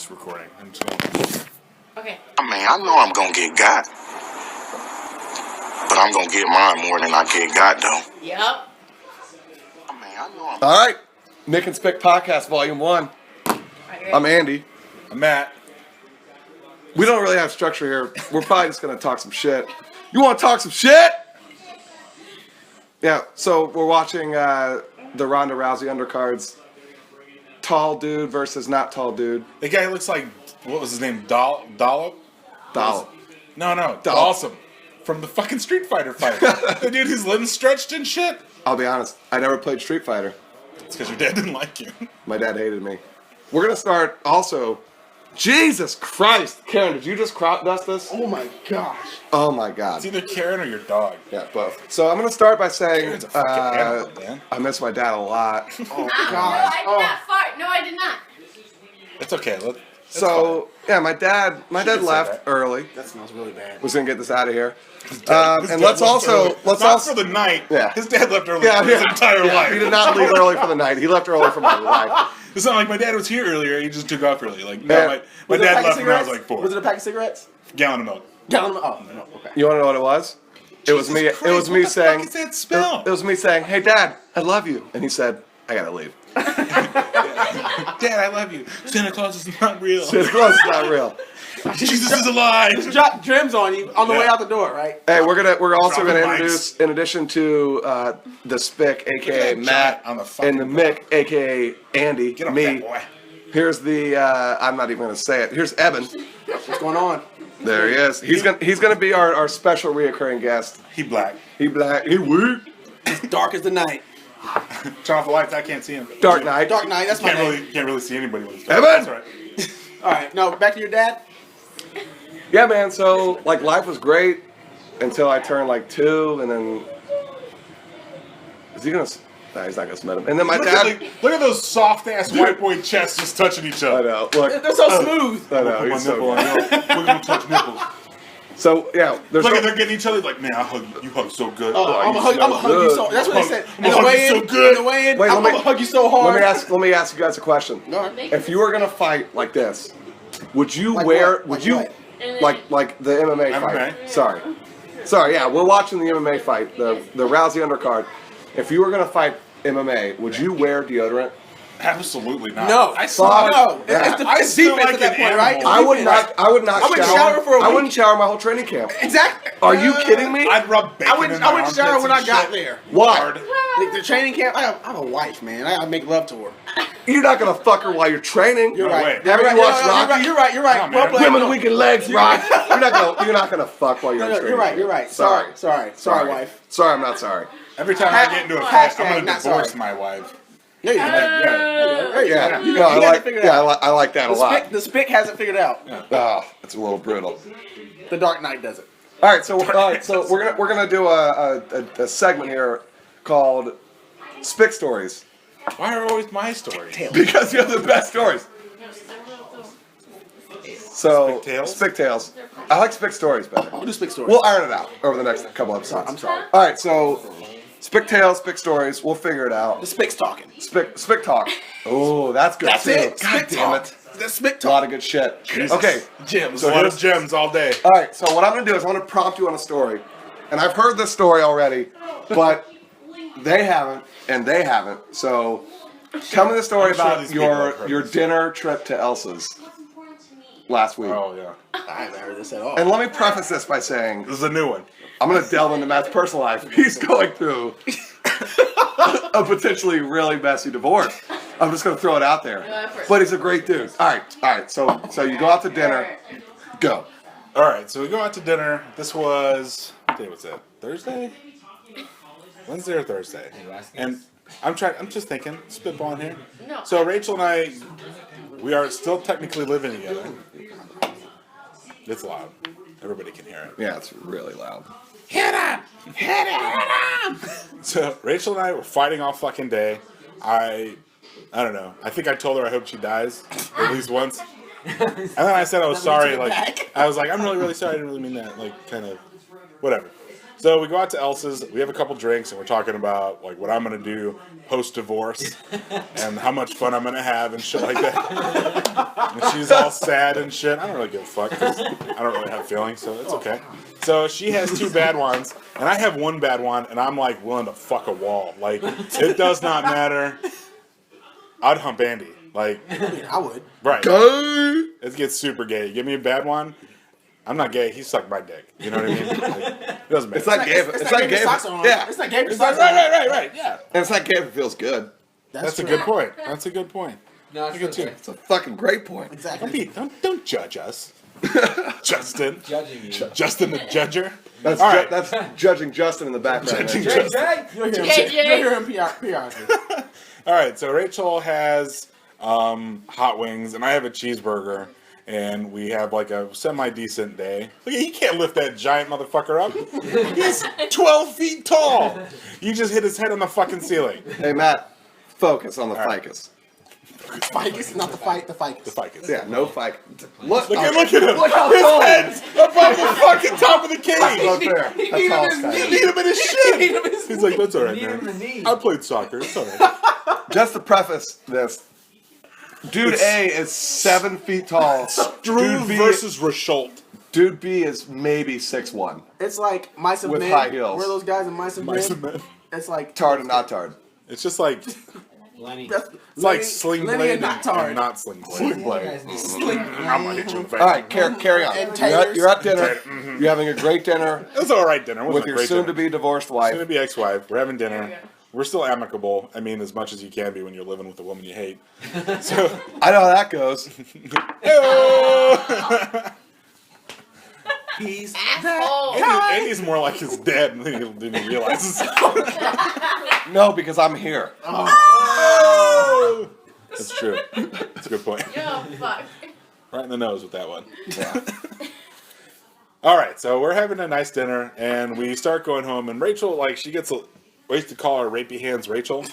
it's recording. I'm just going. Okay. I mean, I know I'm gonna get got, but I'm gonna get mine more than I get got, though. Yep. I mean, I know I'm. All right, Mick and Spic podcast, volume 1. I'm Andy. I'm Matt. We don't really have structure here. We're probably just gonna talk some shit. You want to talk some shit? Yeah. So we're watching the Ronda Rousey undercards. Tall dude versus not tall dude. The guy looks like, what was his name? Dollop? Dollop. No. Awesome. From the fucking Street Fighter fight. The dude whose limbs stretched and shit. I'll be honest. I never played Street Fighter. It's because your dad didn't like you. My dad hated me. We're gonna start also. Jesus Christ, Karen! Did you just crop dust this? Oh my gosh. Oh my God. It's either Karen or your dog. Yeah, both. So I'm gonna start by saying Karen's a fucking animal, man. I miss my dad a lot. Oh No, gosh. I did not fart. No, I did not. It's okay. So yeah, my dad can say left that. early. That smells really bad. Was gonna get this out of here. His And dad let's left also early. let's Not also for the night. Yeah. His dad left early yeah, for his entire life. He did not leave early for the night. He left early for my life. It's not like my dad was here earlier. He just took off early. Like Yeah. no, my Was it a dad pack of left when I was cigarettes? like 4. Was it a pack of cigarettes? Gallon of milk. Gallon of oh no, okay. You want to know what it was? It was me. Jesus It was Christ, me what the saying. fuck is that smell? It was me saying, "Hey, Dad, I love you," and he said, "I gotta leave." Dad, I love you. Santa Claus is not real. Santa Claus is not real. Jesus is alive. Drop dreams on you on the way Yeah. out the door, right? Hey, we're also Dropping gonna mics. introduce, in addition to the Spic, aka that Matt, giant on the fucking and the Mick, aka Andy, Get off me. that boy. Here's the I'm not even gonna say it. Here's Evan. What's going on? There he is. He's gonna be our special reoccurring guest. He black. He black. He weird. Dark as the night. Turn off the lights. I can't see him. Dark Knight. Dark night, that's my name. Can't really see anybody when it's Evan! That's all right. Alright, no, back to your dad. Yeah, man. So like life was great until I turned like 2, and then is he gonna? Nah, he's not gonna smell him. And then my dad. Look at those soft ass white boy chests just touching each I other. know. Look. They're so smooth. I know. Put my He's so nipple on good. you. Look at them touch nipples. So yeah, there's Look no- at they're getting each other like, man, I hug you. You hug so good. Oh, I'm gonna hug you so. That's what they said. I'm gonna hug you so good. In the way in, Wait, I'm let me- gonna hug you so hard. Let me ask you guys a question. No, If you were gonna fight like this, would you Like wear? what? Would Like you what? like the MMA fight? Sorry. Yeah, we're watching the MMA fight, the Rousey undercard. If you were gonna fight MMA, would you wear deodorant? Absolutely not. No, I saw no. Yeah. It's feel defense like at that an point, right? animal. I would not. I would not. I wouldn't shower for a I week. wouldn't shower my whole training camp. Exactly. Are you kidding me? I'd rub bacon I wouldn't in my shower armpits when and I got shit. there. Why? Hard. Like the training camp, I have a wife, man. I gotta make love to her. You're not gonna fuck her while you're training. You're No right. way. You're Haven't right. you watched Rocky? You're right. No, Well man. played. Women weak in legs, Rock. You're not gonna fuck while you're No, training. you're right. You're right. Sorry. Sorry, wife. Sorry, I'm not sorry. Every time I get into a fight, Hashtag I'm gonna not divorce sorry. my wife. There you go. There you Yeah, go. no, You I got it like. figured Yeah, out. I like that a lot. The Spic has it figured out. Oh, it's a little brutal. The Dark Knight does it. All right, so we're gonna do a segment here called Spic Stories Why are always my stories? because you have the best stories. So Spic Tales? Spic Tales. I like Spic Stories better. We'll do Spic stories. We'll iron it out over the next couple episodes. I'm sorry. All right, so Spic Tales, Spic Stories. We'll figure it out. The Spic's talking. Spic Talk. Oh, that's good That's too. it. God Spic damn talk. it. The Spic A lot talk. of good shit. Jesus. Okay. Gems. A lot of gems all day. All right, so what I'm going to do is I'm going to prompt you on a story. And I've heard this story already, but they haven't, and they haven't. So tell me the story I'm sure about these people have heard your this. dinner trip to Elsa's last week. Oh yeah. I haven't heard this at all. And let me preface this by saying, This is a new one. I'm going to delve into Matt's personal life. He's going through a potentially really messy divorce. I'm just going to throw it out there. But he's a great dude. All right. So you go out to dinner. Go. All right, so we go out to dinner. This was what day was it? Thursday? Wednesday or Thursday? And I'm just thinking, spitballing here. No. So Rachel and I, we are still technically living together. It's loud. Everybody can hear it. Yeah, it's really loud. Hit him! Hit him! So Rachel and I were fighting all fucking day. I don't know. I think I told her I hope she dies at least once. And then I said I was sorry. Like I was like, I'm really, really sorry. I didn't really mean that. Like, kind of, whatever. So we go out to Elsa's. We have a couple drinks, and we're talking about like what I'm gonna do post divorce, and how much fun I'm gonna have and shit like that. And she's all sad and shit. I don't really give a fuck because I don't really have feelings, so it's okay. So she has 2 bad ones, and I have 1 bad one, and I'm like willing to fuck a wall. Like it does not matter. I'd hump Andy. Like I would. right. Go. It gets super gay. Give me a bad one. I'm not gay. He sucked my dick. You know what I mean? Like, it doesn't matter. It's not gay. It's not gay. Yeah. It's not gay. It's like, right. Yeah. And it's not gay if it feels good. That's a good point. That's a good point. No, it's good too. It's a fucking great point. Exactly. Don't judge us, Justin. Judging you. Justin the judger. That's All right. that's judging Justin in the background. Judging Right? Justin. You'll hear JJ. him periodically. All right. So Rachel has hot wings, and I have a cheeseburger. And we have like a semi-decent day. Look, he can't lift that giant motherfucker up. He's 12 feet tall. You just hit his head on the fucking ceiling. Hey Matt, focus on the All right. ficus. Ficus, not the fight, the ficus. The ficus. Yeah, no ficus. Look Look at him. Look how His tall he head's is. above the fucking top of the cage. Look there. That's tall as You Sky. need him in his shit. He's like, that's all right, Need him in the man. knee. I played soccer. It's all right. Just to preface this, Dude A is 7 feet tall. Drew Dude B, versus Rasholt. Dude B is maybe 6'1". It's like Mice and With Men. high heels. Where are those guys in Mice and Mice Men? and Men. It's like Tard and not tard. It's just like Lenny. That's, it's like Sling Lenny Blade and not Tard. and not Sling Blade. Sling Blade. I'm gonna hit you in the face. All right, carry on. And You're at dinner. Mhm. You're having a great dinner It was all right dinner. It wasn't with a your great soon-to-be divorced wife. Soon to be ex-wife. We're having There dinner. we go. We're still amicable. I mean, as much as you can be when you're living with a woman you hate. So, I know how that goes. He's Asshole. Andy's more like his dad than he realizes. No, because I'm here. Oh! That's true. That's a good point. Yo, fuck. Right in the nose with that one. Yeah. All right, so we're having a nice dinner, and we start going home, and Rachel, like, she gets a... We used to call her Rapey Hands Rachel.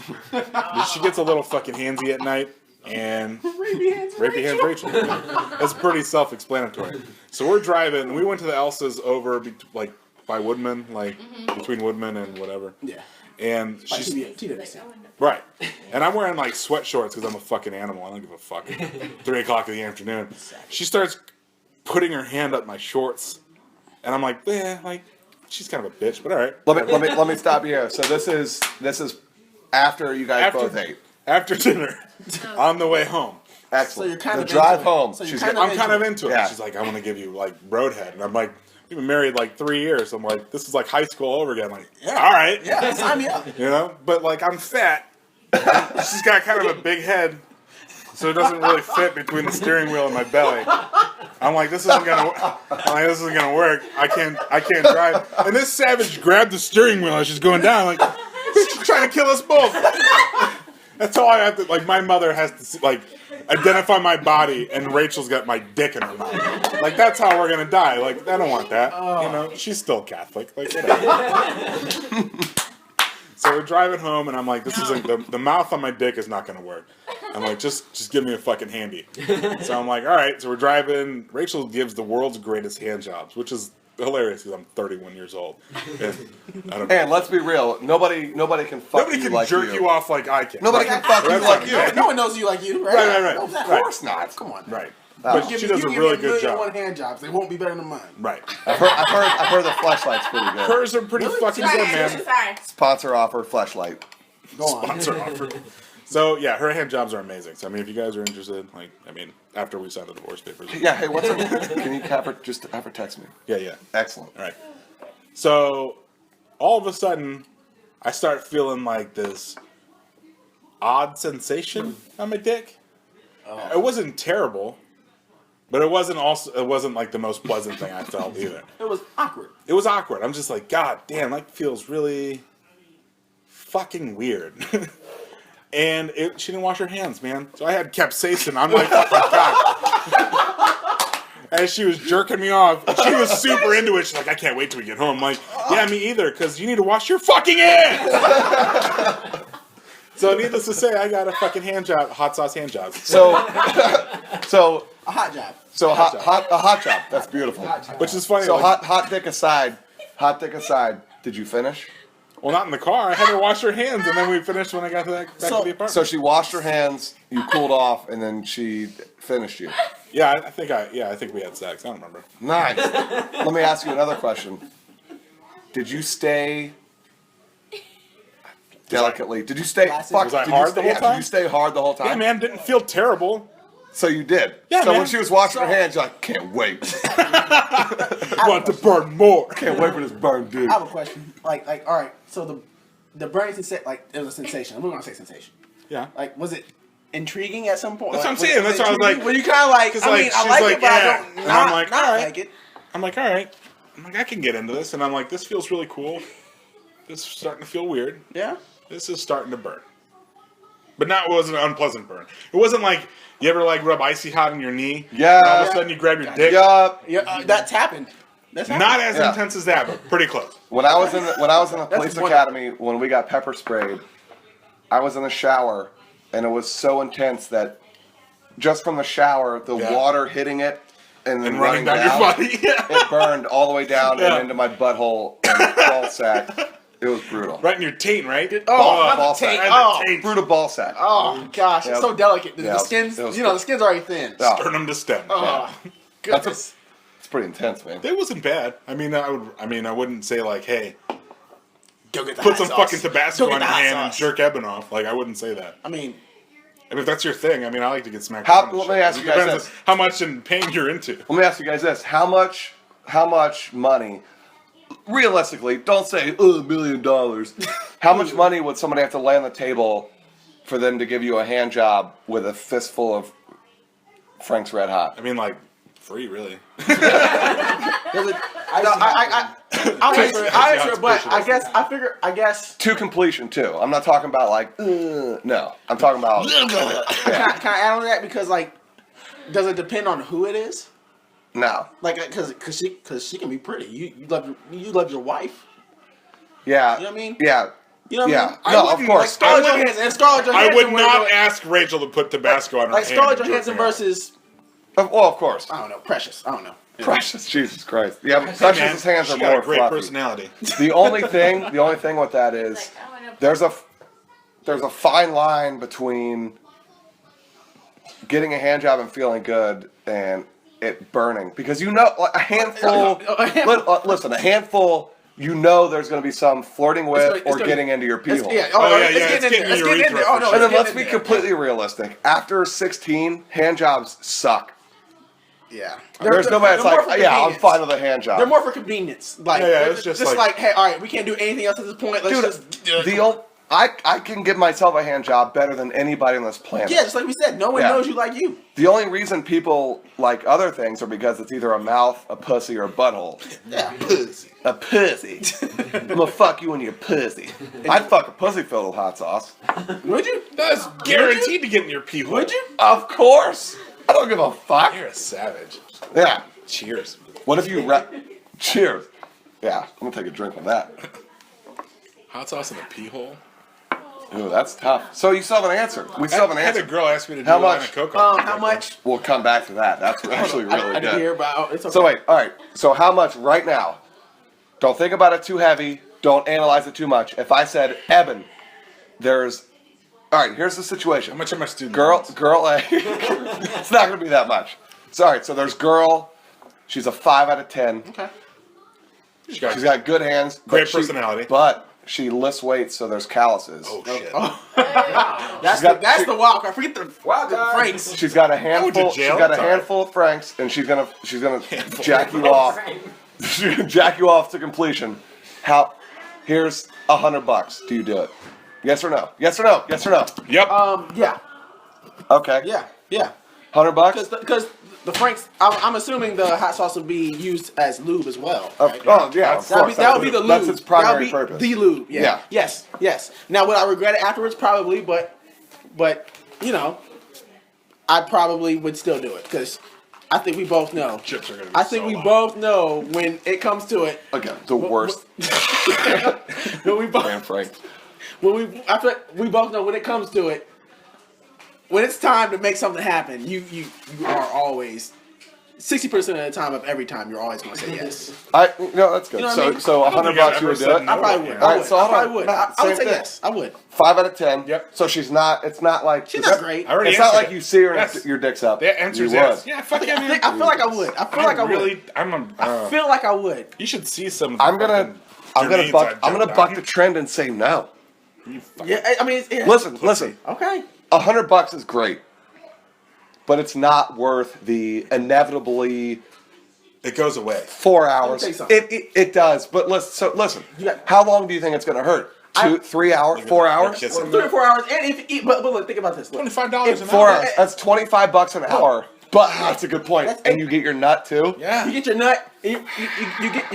She gets a little fucking handsy at night, and... Rapey Hands Rachel. That's pretty self-explanatory. So we're driving, and we went to the Elsa's over, like, by Woodman, like, between Woodman and whatever. yeah. And she's... TWC. Right. And I'm wearing, like, sweat shorts because I'm a fucking animal. I don't give a fuck. 3 o'clock in the afternoon. She starts putting her hand up my shorts. And I'm like, like, she's kind of a bitch, but all right. Let me stop you here. So this is after you guys both ate. After dinner, on the way home. Excellent. So you're kind the of drive into it. home. So you're She's kind got, of I'm kind of into it. Yeah. She's like, I want to give you, like, roadhead. And I'm like, we've been married, like, 3 years. I'm like, this is like high school all over again. I'm like, yeah, all right. Yeah, sign me up. You know? But, like, I'm fat. She's got kind of a big head. So it doesn't really fit between the steering wheel and my belly. I'm like, this isn't gonna work. I can't drive. And this savage grabbed the steering wheel as she's going down. Like, she's trying to kill us both. That's all I have to. Like, my mother has to like identify my body, and Rachel's got my dick in her mouth. Like, that's how we're gonna die. Like, I don't want that. You know, she's still Catholic. Like, whatever. So we're driving home, and I'm like, this isn't the mouth on my dick is not gonna work. I'm like, just give me a fucking handy. So I'm like, all right. So we're driving. Rachel gives the world's greatest hand jobs, which is hilarious because I'm 31 years old. And I don't. And let's be real. Nobody can fuck Nobody you can like jerk you. you off like I can. Nobody can fuck you That's like not you. bad. No one knows you like you, right? Right. No, Of course not. Come on. Right. Oh. But she does a really good job. One hand jobs. They won't be better than mine. Right. I've heard the flashlight's pretty good. Hers are pretty fucking good, man. Sorry. Sponsor offer flashlight. Go on. Sponsor offer. So yeah, her hand jobs are amazing. So I mean, if you guys are interested, like, I mean, after we sign the divorce papers. Yeah. Hey, what's her? Can you have her text me? Yeah. Excellent. All right. So all of a sudden, I start feeling like this odd sensation on my dick. It wasn't terrible, but it wasn't like the most pleasant thing I felt either. It was awkward. It was awkward. I'm just like, God damn, that feels really fucking weird. And she didn't wash her hands, man. So I had capsaicin on my fucking cock. As she was jerking me off, she was super into it. She's like, I can't wait till we get home. I'm like, yeah, me either, because you need to wash your fucking hands. So needless to say, I got a fucking hand job, hot sauce hand job. So A hot job. a hot job. That's beautiful. Which is funny. So like, hot dick aside, Did you finish? Well, not in the car. I had her wash her hands, and then we finished when I got back to the apartment. So she washed her hands, you cooled off, and then she finished you. Yeah, I think we had sex. I don't remember. Nice. Let me ask you another question. Did you stay delicately? Did you stay? Was I hard the whole time? Did you stay hard the whole time? Yeah, man, didn't feel terrible. So you did. Yeah, so man. when she was washing her hands, you're like, can't wait. Want to burn more. Can't wait for this burn, dude. I have a question. Like, all right. So the burning sensation, like, it was a sensation. I'm gonna say sensation. Yeah. Like, was it intriguing at some point? That's like, what I'm saying. That's why I was like, were you kind of like, I mean, I she's like like, it, but yeah. I don't And not, I'm like, not all right. like it. I'm like, all right. I'm like, I can get into this. And I'm like, this feels really cool. This is starting to feel weird. Yeah. This is starting to burn. But it wasn't an unpleasant burn. It wasn't like, you ever like rub icy hot on your knee? Yeah. And all of a sudden you grab your dick? Yup. Yeah, that's happened. That's happened. Not as intense as that, but pretty close. When I was in the police one- academy, when we got pepper sprayed, I was in the shower, and it was so intense that just from the shower, the water hitting it and then And running down your body. Yeah. it burned all the way down Yeah. and into my butthole and ball sack. It was brutal. Right in your taint, right? Ball the taint. sack. Oh. Brutal ball sack. Oh gosh, Yeah. it's so delicate. The Yeah. skin's, It was the skin's already thin. Yeah. Sternum to stem. Oh, goodness. It's pretty intense, man. It wasn't bad. I wouldn't say like, hey, Go get the put hot some sauce. fucking Tabasco Go get on the your hot hand and sauce. jerk Eben off. Like, I wouldn't say that. I mean, If that's your thing, I like to get smacked. How- around and let shit. me ask It you guys depends this. on how much in pain you're into. Let me ask you guys this: How much money? Realistically, don't say $1 million. How much money would somebody have to lay on the table for them to give you a hand job with a fistful of Frank's Red Hot? I mean, like, free, really. I answer it, but I guess. To completion too. I'm not talking about like no. I'm talking about. Can I add on to that because like, does it depend on who it is? No. Like, cause she can be pretty. You love your wife. Yeah. You know what I mean? Yeah. You know what Yeah. I mean? No, of course. Scarlett Johansson and Scarlett I Johansson. would not ask Rachel to put Tabasco on her like hand. Scarlett and jerk Johansson me off. versus Well, of course. I don't know, Precious. I don't know. Precious, Jesus Christ. Yeah, but Man, Precious's hands are she got more a great fluffy. personality. The only thing with that is there's a fine line between getting a hand job and feeling good and it burning because like, a handful. Listen, a handful. You know, there's going to be some flirting with or getting into your pee hole. Yeah, it's getting in your urethra Oh no, for And then it's let's getting be in there. completely realistic. After 16, hand jobs suck. Yeah. There's no way it's they're more like, for yeah, I'm convenience. fine with a hand job. They're more for convenience. Like, Yeah, it's just like- hey, all right, we can't do anything else at this point. Let's just. I can give myself a hand job better than anybody on this planet. Yeah, just like we said, no one Yeah. knows you like you. The only reason people like other things are because it's either a mouth, a pussy, or a butthole. Yeah. Pussy. A pussy. I'm gonna fuck you in your pussy. I'd fuck a pussy filled with hot sauce. Would you? That's guaranteed to get in your pee hole. Would you? Of course. I don't give a fuck. You're a savage. Yeah. Cheers. What if you Cheers. Yeah, I'm gonna take a drink on that. Hot sauce in the pee hole? Ooh, that's tough. So you still have an answer. We still have an I had a answer. girl ask me to do How a line much? of coke on How much? We'll come back to that. That's actually really I good. didn't hear about. It's okay. So wait, all right. So how much right now? Don't think about it too heavy. Don't analyze it too much. If I said, Eben, there's, all right. Here's the situation. How much are my student Girl loans? A. It's not gonna be that much. Sorry. So there's girl. She's a 5 out of 10. Okay. She's She's got good hands. but Great she- personality. But she lifts weights, so there's calluses. Oh, shit. That's the wild card. Forget the Franks. She's got a went to handful. She's jail. got a Sorry. handful of francs, and she's gonna jack you off. She's gonna jack you off to completion. Here's $100. Do you do it? Yes or no? Yes or no? Yes or no? Yep. Yeah. Okay. Yeah. $100. Because the Franks, I'm assuming the hot sauce would be used as lube as well. Oh Right? yeah, of That course. would be the lube. That's its primary That would be purpose. The lube. Yeah. Yeah. Yes. Now, would I regret it afterwards? Probably, but you know, I probably would still do it because I think we both know. Chips are gonna be I think so we loud. both know when it comes to it. Again, the worst. When we both, Damn Frank. I feel like we both know when it comes to it. When it's time to make something happen, you are always 60% of the time of every time, you're always going to say yes. That's good. You know what I mean? So $100 you would do it. I probably would. All right, so I hold on. probably would. I would Same say thing. yes. I would. 5 out of 10. Yep. So she's not. It's not like She's not great. I already It's not answered like it. you see her and Yes. your dick's up. The answer is You yes. would. Yeah, fuck yeah, man. I feel like I would. I feel like I would. I feel like I would. You should see some. Of the I'm gonna grenades buck. I've I'm gonna jumped buck on. the trend and say no. You fucking- Yeah, I mean, Listen. Okay. $100 is great, but it's not worth the inevitably It goes away. 4 hours. tell you something. It does. But listen. You got- How long do you think it's gonna hurt? 2, 3 hours, 4 hours? Yes. 3 or 4 hours. And but look, think about this. Look. $25 an 4 hour. hours. That's $25 an hour. But that's a good point. That's- And you get your nut too. Yeah. You get your nut. You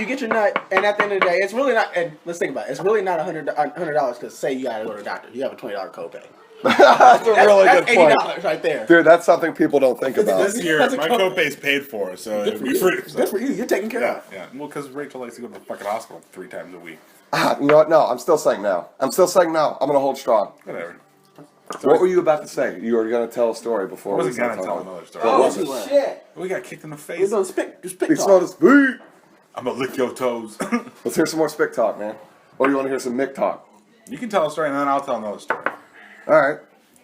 get your nut, and at the end of the day, it's really not. And let's think about it. It's really not $100 because say you gotta go to the doctor, you have a $20 copay. That's a really That's good point. $80 right there. Dude, that's something people don't think about. This year, That's a my copay. copay's paid for, so Good it'd for be you. free. Good for you. You're taken care Yeah, of. yeah. Well, because Rachel likes to go to the fucking hospital 3 times a week. You know what? No, I'm still saying no. I'm gonna hold strong. Whatever. What were you about to say? You were gonna tell a story before. I wasn't we gonna started tell talking. another story. What was Oh, it? shit. We got kicked in the face. He's on Spic He smelled talk. his feet. I'm gonna lick your toes. Let's hear some more Spic talk, man. Or do you want to hear some Mick talk? You can tell a story, and then I'll tell another story. All right.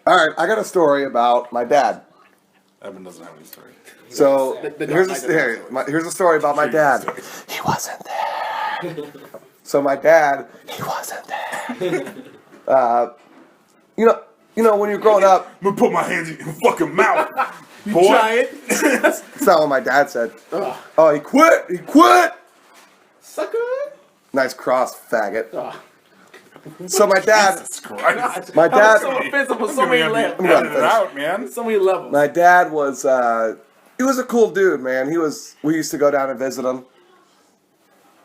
I got a story about my dad. Evan doesn't have any story. So The here's Dark here's a story about my dad. He wasn't there. So my dad, he wasn't there. You know when you're growing up, I'm gonna put my hands in your fucking mouth, boy. Giant. it's not what my dad said. Oh, he quit. He quit. Sucker. Nice cross, faggot. Oh, So my dad, Jesus Christ. my that was dad, so offensive on I'm so many gonna levels. have to edit it out, man. So many levels. my dad was, he was a cool dude, man. We used to go down and visit him,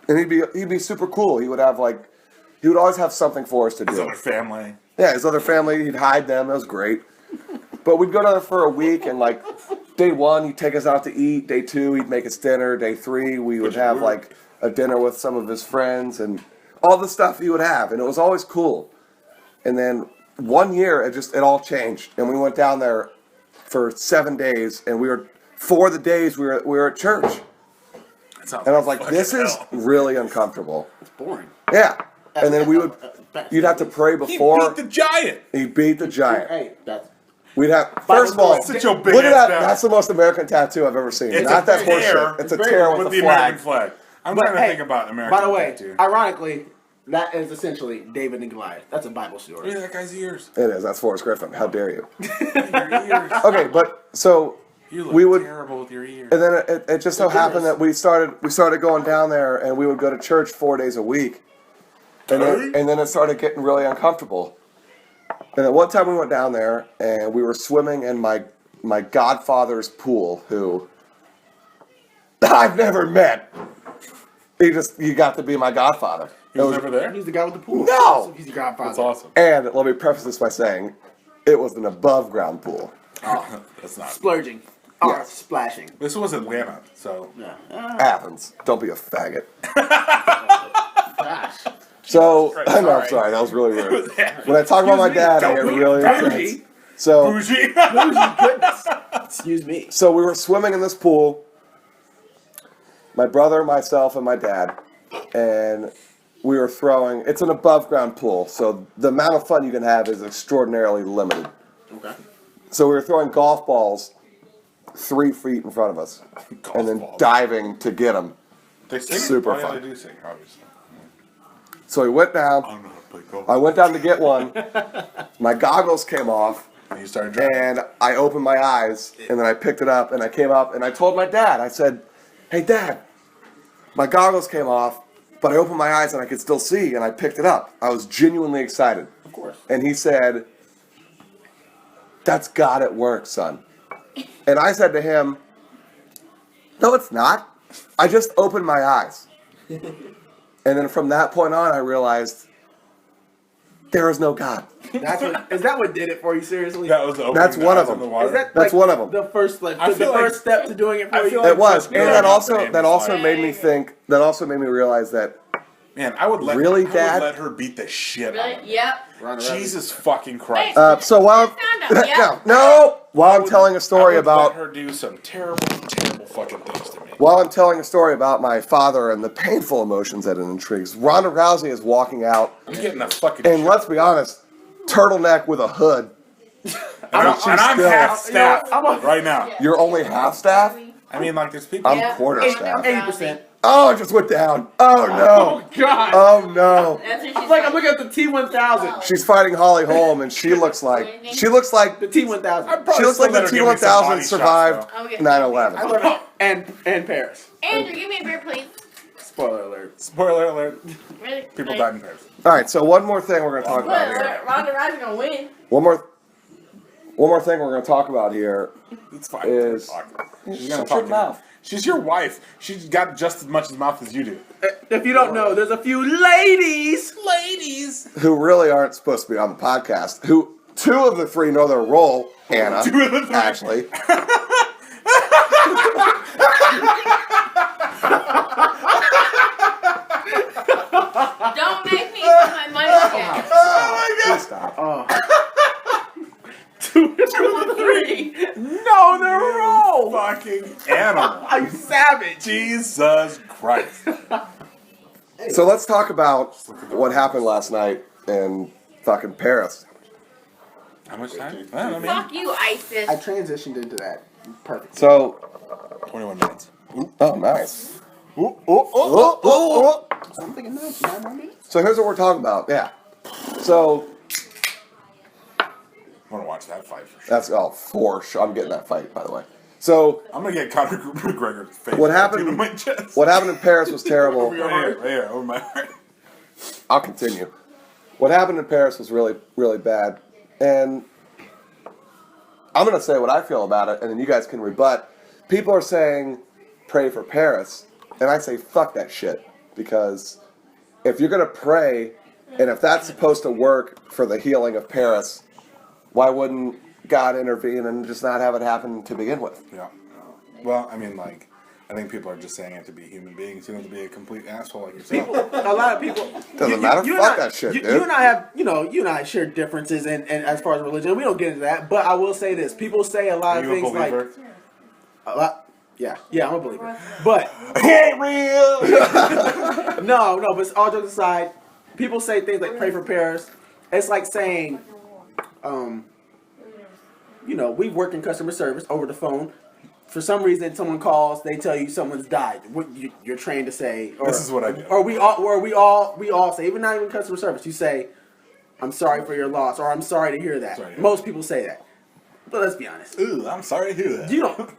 and he'd be super cool. He would always have something for us to His do. other family. Yeah, his other family, he'd hide them. That was great. But we'd go down there for a week, and like day 1, he'd take us out to eat. Day 2, he'd make us dinner. Day 3, we would Which is have weird. like a dinner with some of his friends and all the stuff he would have, and it was always cool. And then one year, it all changed, and we went down there for 7 days, and 4 of the days we were at church, That sounds and I was like, fucking this is hell. really uncomfortable. It's boring. Yeah, and then you'd have to pray He before beat the giant. he beat the giant. Hey, that's We'd have first of all, Sit your big look at ass that. down. That's the most American tattoo I've ever seen. It's Not a that tear. horseshit. It's a Very tear With with the a flag. American flag. I'm trying to think about American By the way, tattoo. ironically, that is essentially David and Goliath. That's a Bible story. Look at that guy's ears. It is. That's Forrest Griffin. How dare you? Your ears. Okay, but so You look we would, terrible with your ears. and then it just so happened that we started going down there, and we would go to church 4 days a week, and then it started getting really uncomfortable. And then one time we went down there, and we were swimming in my godfather's pool, who I've never met. He got to be my godfather. He was never there? He's the guy with the pool. No! He's the godfather. That's awesome. And let me preface this by saying, it was an above ground pool. That's not. Splurging. Oh, Yes. splashing. This was Atlanta, so. Yeah. Athens. Don't be a faggot. Gosh. So, I'm sorry. sorry, that was really rude. When I talk about my dad, I get really intense. So, Bougie. Goodness. Excuse me. so we were swimming in this pool, my brother, myself, and my dad, and we were throwing, it's an above ground pool, so the amount of fun you can have is extraordinarily limited. Okay. So we were throwing golf balls 3 feet in front of us, Golf and then balls. diving to get them. They sing. Super Oh, yeah, fun. they do sing, obviously. So we went down, I don't know how to play golf. I went down to get one, my goggles came off, And you started driving. and I opened my eyes, and then I picked it up, and I came up, and I told my dad, I said, hey Dad, my goggles came off, but I opened my eyes and I could still see, and I picked it up. I was genuinely excited. Of course. And he said, that's God at work, son. And I said to him, no, it's not. I just opened my eyes. And then from that point on, I realized there is no God. Is that what did it for you? Seriously? That was the opening That's one eyes of them. in the water. Is that That's like one of them. The first, I the feel like- first step to doing it for I you. feel like It was, just and growing that up also in that Amy's also life. made me think. That also made me realize that Man, I would let Really, I Dad? would let her beat the shit out of Really? me. Yep. Jesus fucking Christ. So while Yeah. no, while I'm telling a story I would about let her do some terrible, terrible fucking things to me. while I'm telling a story about my father and the painful emotions that it intrigues, Ronda Rousey is walking out, I'm getting a fucking. and let's be honest, turtleneck with a hood. and I'm still- half staff right now. You're only half staff. I mean, like, there's people. I'm quarter staff. 80%. Oh, it just went down. Oh no. God. Oh no. That's what I'm she's like, I'm looking at the T1000. She's fighting Holly Holm, and she looks like The T1000. she looks like the T1000 survived Okay. 9/11. And Paris. Andrew, give me a beer, please. Spoiler alert. Spoiler alert. Really? People died in Paris. All right, so one more thing we're going to talk about here. Ronda Rousey's gonna win. One more thing we're going to talk about here. It's fine. Is She's gonna shut talk your to mouth. you. She's your wife. She's got just as much mouth as you do. If you don't know, there's a few ladies. Who really aren't supposed to be on the podcast. Who 2 of the 3 know their role. Anna, 2 of the 3. actually. Don't make me put my money down. Please stop. 2 of the 3. No, they're wrong. Fucking animal. I'm savage. Jesus Christ. So let's talk about what happened last night in fucking Paris. How much time? I don't know, man. Fuck you, ISIS. I transitioned into that. Perfect. So, 21 minutes. oh, nice. So I'm thinking 9 more minutes. So here's what we're talking about. Yeah. So I want to watch that fight for sure. that's for sure. I'm getting that fight, by the way. So I'm gonna get Conor McGregor's face. What happened- tattooed on my chest. what happened in Paris was terrible. Right here, over my heart. I'll continue. What happened in Paris was really, really bad. And I'm going to say what I feel about it, and then you guys can rebut. People are saying, pray for Paris. And I say, fuck that shit. Because if you're going to pray, and if that's supposed to work for the healing of Paris, why wouldn't God intervene and just not have it happen to begin with? Yeah. Well, I mean, like, I think people are just saying it to be human beings. You know, to be a complete asshole like yourself. A lot of people. Doesn't matter. You Fuck and I- that shit, you, dude. You and I have, you and I share differences and as far as religion. We don't get into that, but I will say this: people say a lot Are of you a things like believer? a lot. Yeah, I'm a believer. But Ain't real. no, but all jokes aside, people say things like "pray for Paris." It's like saying, we work in customer service over the phone. For some reason, someone calls, they tell you someone's died. What you're trained to say, or, This is what I do. Or we all say, even not even customer service. You say, "I'm sorry for your loss," or "I'm sorry to hear that." Sorry. Most people say that, but let's be honest. Ooh, I'm sorry to hear that.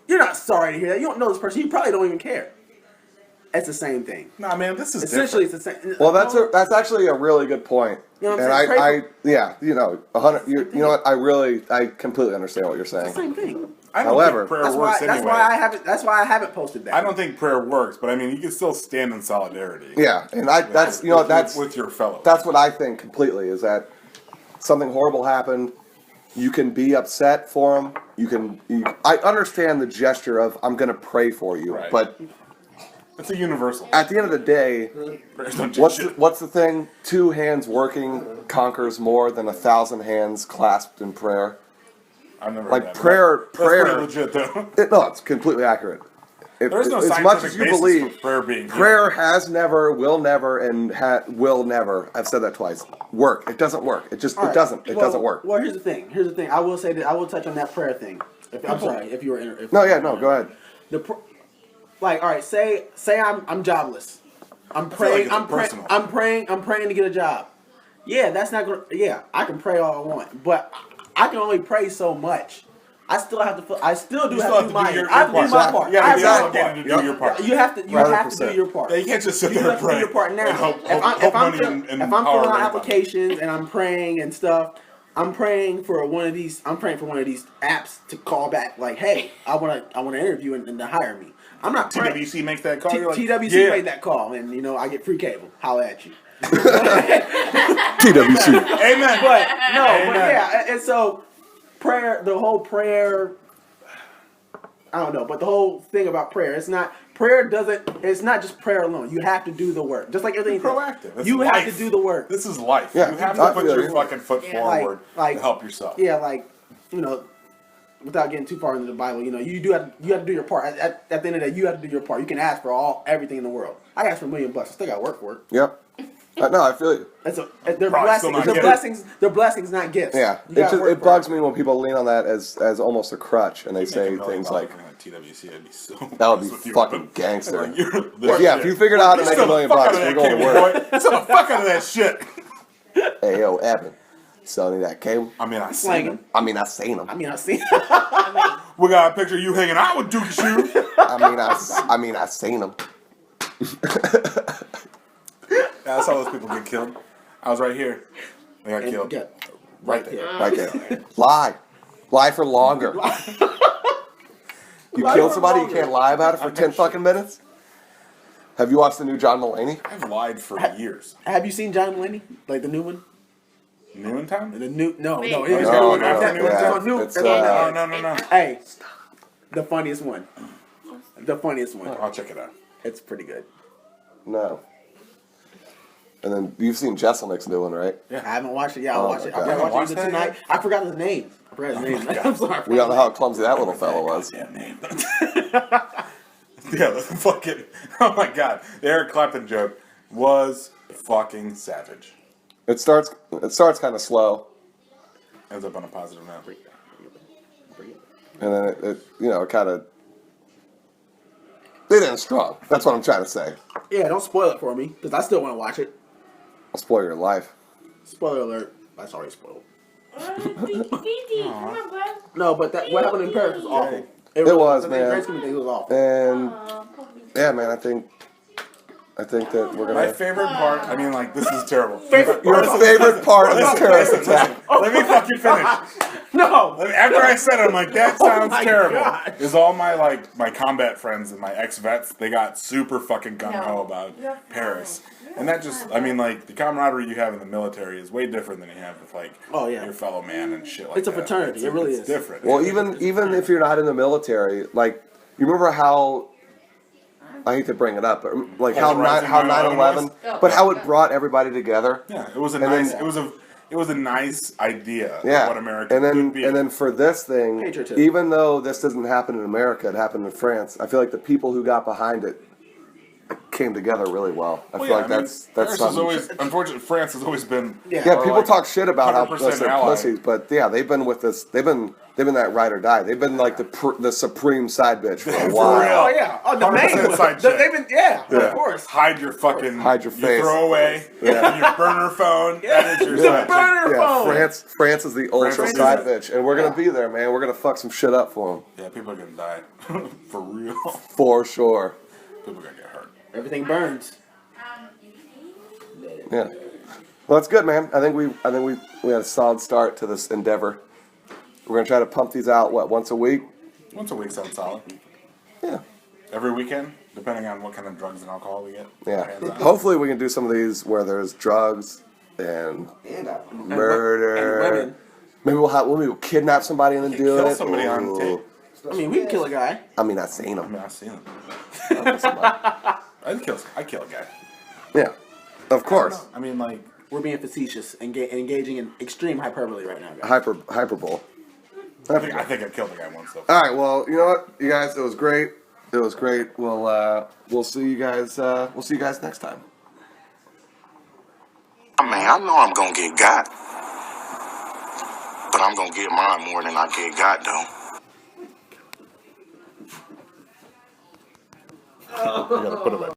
You're not sorry to hear that. You don't know this person. You probably don't even care. It's the same thing. Nah, man, this is Essentially, different. it's the same. Well, that's actually a really good point. You know what and I'm saying? I 100. You know what? I completely understand what you're It's the saying. same thing. I don't However, think prayer That's works why. anyway. That's why I haven't posted that. I don't think prayer works, but I mean, you can still stand in solidarity. Yeah, and with your fellow. that's what I think completely is that something horrible happened. You can be upset for them. I understand the gesture of I'm going to pray for you, Right. but It's a universal. at the end of the day, Prayers don't do what's shit. the thing? 2 hands working conquers more than 1,000 hands clasped in prayer. I've never Like heard that. prayer. That's pretty legit, though. No, it's completely accurate. There's no as scientific much as you basis believe, for prayer being prayer has never, will never, and will never. I've said that twice. Work. It doesn't work. It just All right. doesn't. It Well, doesn't work. Well, here's the thing. I will say that I will touch on that prayer thing. I'm sorry if you were. No, go ahead. All right. Say I'm jobless. I'm feel praying. like it's personal. I'm praying to get a job. Yeah, that's not gonna. Yeah, I can pray all I want, but I can only pray so much. I still have to. I still do have to do my. I have to do my part. You I have to be have obligated to do your part. You have to. You have to do 100%. your part. Yeah, you can't just sit You there have and to do pray. your part now. and hope If I'm money filling and out power anybody. applications and I'm praying and stuff, I'm praying for one of these apps to call back. Like, hey, I want to interview and to hire me. I'm not praying. TWC makes that call. You're like, TWC yeah. made that call, and I get free cable. Holla at you. TWC. Amen. But no, Amen. but yeah, and so prayer, the whole prayer. I don't know, but the whole thing about prayer, it's not just prayer alone. You have to do the work. Just like everything. Proactive. It's you life. have to do the work. This is life. Yeah, you have I to put feel your you. fucking foot forward Like- to help yourself. Yeah, like, you know, without getting too far into the Bible, you know, you have to do your part. At the end of the day, you have to do your part. You can ask for everything in the world. I asked for $1 million. I still got to work for it. Yep. No, I feel you. They're Probably still blessings. not They're get it. blessings. They're blessings, not gifts. Yeah, You gotta work it for bugs me when people lean on that as almost a crutch, and they Make say $1 million things like, on TWC, I'd be so "That would be honest with you, fucking but- gangster." Like, you're the But yeah, shit. if you figured out how to You make sell $1 million the fuck bucks, out of we're that going to cable, work. boy. Sell the fuck out of that shit. Hey yo, Evan, selling that cable. I mean, I seen Slanging. him. I mean, I seen him. I see. We got a picture of you hanging out with Dookie Shoe. I mean, I seen him. That's how those people get killed. I was right here. They got killed. Yeah. Right there. Right there. Lie for longer. You Lie kill for somebody, you longer. can't lie about it for 10 fucking minutes. Have you watched the new John Mulaney? I've lied for years. Have you seen John Mulaney? Like the new one? Noontime? The new no. Wait. It No, was no, good. no, That- no, it's yeah. on new. It's, It's on No, Netflix. no. Hey, the funniest one. The funniest one. I'll check it out. It's pretty good. No. And then you've seen Jesselnick's new one, right? I haven't watched it. Yeah, I'll Oh watch my it. God. I'll Haven't watch watched it that tonight. yet? I forgot his name. I'm sorry. We don't know how clumsy that little fellow was. Yeah, name. Yeah, the fucking. Oh my god. The Eric Clapton joke was fucking savage. It starts kind of slow, Ends up on a positive note. and then it kind of. It ends strong. That's what I'm trying to say. Yeah, don't spoil it for me because I still want to watch it. I'll spoil your life. Spoiler alert. That's already spoiled. Come on, bud. No, but what happened in Paris was awful. It was, the man. Grand scheme of things, it was awful. And Oh, yeah, man, I think that we're My gonna. favorite part, I mean, like, this is terrible. Your favorite part of this terrorist attack. Let me fucking finish. No. After I said it, I'm like, that Oh sounds my terrible. God. Is all my combat friends and my ex-vets, they got super fucking gung-ho about Paris. And that just, I mean, like, the camaraderie you have in the military is way different than you have with, like, Oh, yeah. your fellow man and shit like that. It's a fraternity. It really it's is. different. Well, even if you're not in the military, like you remember how. I hate to bring it up, but like how Rising 9/11, was? but how it brought everybody together. Yeah, it was a And nice, then- it was a nice idea of Yeah, what America and could be. then for this thing, Patriotism. even though this doesn't happen in America, it happened in France. I feel like the people who got behind it came together really well. I Well, feel yeah, like I mean, that's Paris has something. always, unfortunately, France has always been. Yeah. Yeah, or people like talk shit about how 100% they're ally. pussies, but yeah, they've been with this. They've been that ride or die. They've been like the supreme side bitch for a For while. real. Oh yeah. Oh, the 100% main one. side They've chick. been of course. Hide your fucking. Hide your face. throwaway. Yeah. Your burner phone. That is your The side chick. burner Yeah, phone. France is the ultra France is side it. bitch, and we're gonna be there, man. We're gonna fuck some shit up for them Yeah, people are gonna die. For real. for sure. People are gonna get hurt. Everything burns. Yeah. Well, that's good, man. I think we had a solid start to this endeavor. We're gonna try to pump these out once a week. Once a week sounds solid. Yeah. Every weekend, depending on what kind of drugs and alcohol we get. Yeah. Hands on. Hopefully we can do some of these where there's drugs and murder. And women. Maybe we'll kidnap somebody and then do Kill it. somebody on Ooh. tape. I mean, we can kill a guy. I mean, I've seen I them. mean, I've seen them. I kill a guy. Yeah. Of course. I mean, like, We're being facetious and engaging in extreme hyperbole right now, guys. Hyperbole. I think I killed a guy once though. All right. Well, you know what, you guys, it was great. It was great. We'll see you guys. We'll see you guys next time. I mean, I know I'm gonna get got. But I'm gonna get mine more than I get got, though. I gotta put it back.